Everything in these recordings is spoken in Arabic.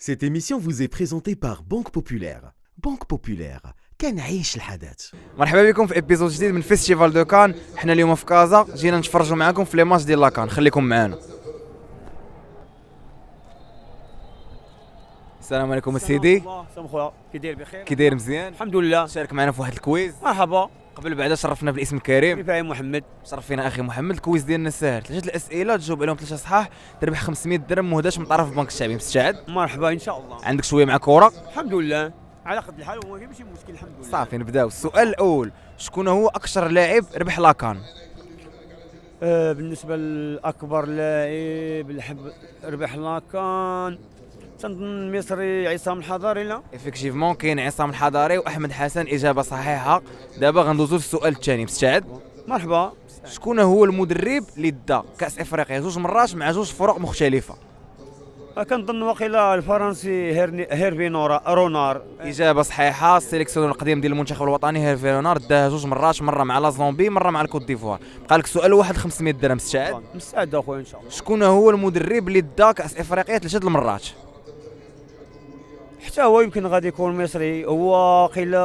Cette émission vous est présentée par Banque Populaire. Banque Populaire, كنعيش الحدث. مرحبا بكم في ابيزود جديد من فيستيفال دو كان. حنا اليوم في كازا جينا نتفرجوا معكم في لي ماتش ديال لاكان. خليكم معنا. السلام عليكم سيدي. سلام خويا، كي داير بخير؟ كي داير؟ مزيان الحمد لله. شارك معنا في واحد الكويز. مرحبا. قبل بعدا شرفنا بالاسم الكريم ابراهيم محمد. شرف فينا اخي محمد. الكويز ديالنا ساهل، 3 الاسئله تجاوب عليهم 3 صحاح تربح 500 درهم مهداش من طرف البنك الشعبي. مستعد؟ مرحبا ان شاء الله. عندك شويه مع كره؟ الحمد لله على قد الحال وما ماشي مشكل الحمد لله. صافي نبداو. السؤال الاول، شكون هو اكثر لاعب ربح لاكان؟ بالنسبه لاكبر لاعب ربح لاكان تنظن مصري عصام الحضاري. لا افكتيفمون كاين عصام الحضاري واحمد حسن، اجابه صحيحه. دابا غندوزو للسؤال الثاني. مستعد؟ مرحبا. شكون هو المدرب اللي دا كاس افريقيا 2 مرات مع 2 فرق مختلفه؟ كنظن واقيلا الفرنسي هيرفي رونار. اجابه صحيحه. السيليكسيونر القديم ديال المنتخب الوطني هيرفي رونار داها 2 مرات، مره مع لا زومبي مره مع الكوت ديفوار. بقى لك سؤال واحد 500 درهم. مستعد؟ مستعد اخويا ان شاء الله. شكون هو المدرب اللي دا كاس افريقيا 3 المرات؟ حتى هو يمكن غادي يكون مصري، هو قيل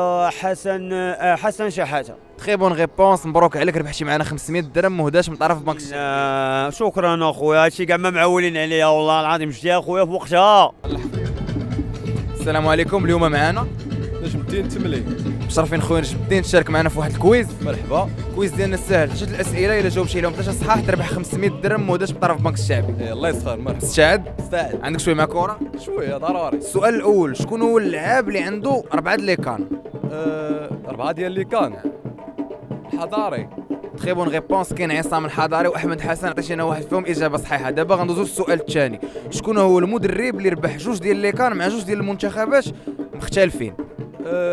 حسن شحاته. تري بون ريبونس، مبروك عليك، ربحتي معنا 500 درهم مهداش من طرف بنك الشعبي. شكرا اخويا، هادشي كاع ما معولين عليا والله العظيم، جبتي اخويا في وقتها. السلام عليكم. اليوم معنا نجم الدين تملي. مشرفين خويا نجم الدين تشارك معنا في واحد الكويز. مرحبا. الكويز ديالنا ساهل، 3 الاسئله الا جاوبتي عليهم 3 صحاح تربح 500 درهم مهداش من طرف بنك الشعبي. الله يسخر. مرحبا. مستعد؟ مستعد. عندك شويه مع كره؟ شويه ضروري. السؤال الاول، شكون هو اللاعب اللي عنده 4 لي كان؟ 4 ديال اللي كان الحضاري. تري بون ريبونس، كاين عصام الحضاري واحمد حسن، عطيتينا واحد فيهم اجابه صحيحه. دابا غندوزو للسؤال الثاني، شكون هو المدرب اللي ربح 2 ديال لي كان مع 2 ديال المنتخبات مختلفين؟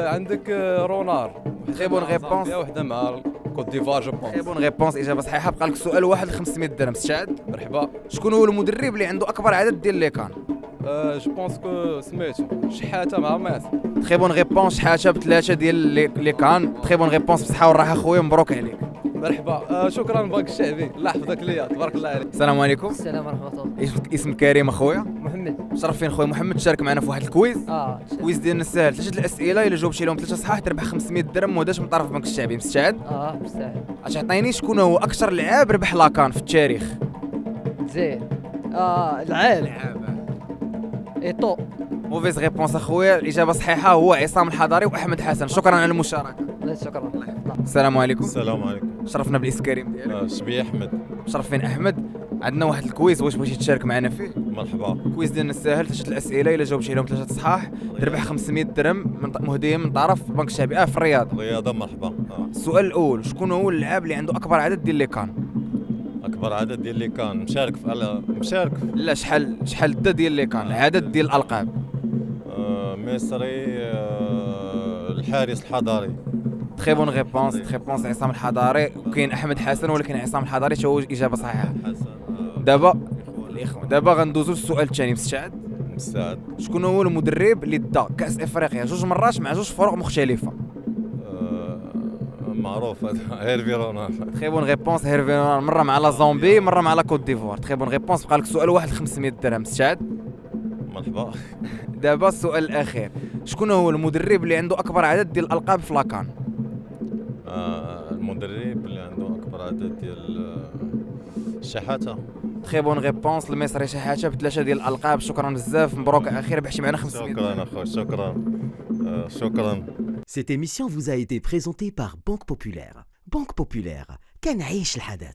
عندك رونار. تري بون ريبونس. وحده مع كوت ديفوار جو تري بونس. بون ريبونس، اجابه صحيحه. بقى لك سؤال واحد 500 درهم. مستعد؟ مرحبا. شكون هو المدرب اللي عنده اكبر عدد ديال لي كان؟ جو بونس كو سميتو شحاته مع ماس. تري بون ريبونس، شحاته ب3 ديال لي كان. تري بون ريبونس، بالصحه والراحه خويا، مبروك عليك. مرحبا. شكرا بنك الشعبي، الله يحفظك ليا، تبارك الله عليك. السلام عليكم. السلام ورحمة الله. اسم كريم اخويا. محمد. مشرفين خويا محمد تشارك معنا في واحد الكويز. الكويز ديالنا ساهل، 3 الاسئله الا جاوبتي عليهم 3 صحاح تربح 500 درهم مهداش من طرف البنك الشعبي. مستعد؟ مستعد. تعطيني شكون هو اكثر لاعب ربح لاكان في التاريخ؟ زين. العالم. ايطو. موفيز ريبونس اخويا، الاجابه صحيحه هو عصام الحضاري واحمد حسن. شكرا على المشاركه. شكرا. السلام عليكم. السلام عليكم. شرفنا بالاسم الكريم ديالك. شبيه احمد. مشرفين احمد. عندنا واحد الكويز، واش بغيتي تشارك معنا فيه؟ مرحبا. الكويز ديالنا ساهل، 3 الاسئله الا جاوبتي عليهم 3 صحاح تربح 500 درهم مهديه من طرف البنك الشعبي في الرياضه. رياضه. مرحبا. السؤال الاول، شكون هو اللاعب اللي عنده اكبر عدد ديال لي كان؟ اكبر عدد ديال اللي كان مشارك في لا، شحال دا ديال لي كان، العدد ديال الالقاب. مصري. الحارس الحضاري. تري بون ريبونس، عصام الحضاري. وكاين احمد حسن ولكن عصام الحضاري هو اجابه صحيحه. حسن. دابا غندوزو للسؤال الثاني. مستعد؟ مستعد. شكون هو المدرب اللي دا كاس افريقيا 2 مرات مع 2 فرق مختلفه؟ معروف هذا هيرفي رونار. تري بون ريبونس، هيرفي رونار، مره مع لا زومبي مره مع لا كوت ديفوار. تري بون ريبونس. بقى لك سؤال واحد 500 درهم. مستعد؟ مرحبا. دابا السؤال الاخير، شكون هو المدرب اللي عنده اكبر عدد ديال الالقاب في لاكان؟ المدرب اللي عنده اكبر عدد ديال الشحاته. تري بون ريبونس، المصري شحاته ب3 ديال الالقاب. شكرا بزاف، مبروك اخي، ربحتي معنا 500 درهم. شكرا اخويا. شكرا. Cette émission vous a été présentée par Banque Populaire. Banque Populaire, كنعيش الحدث.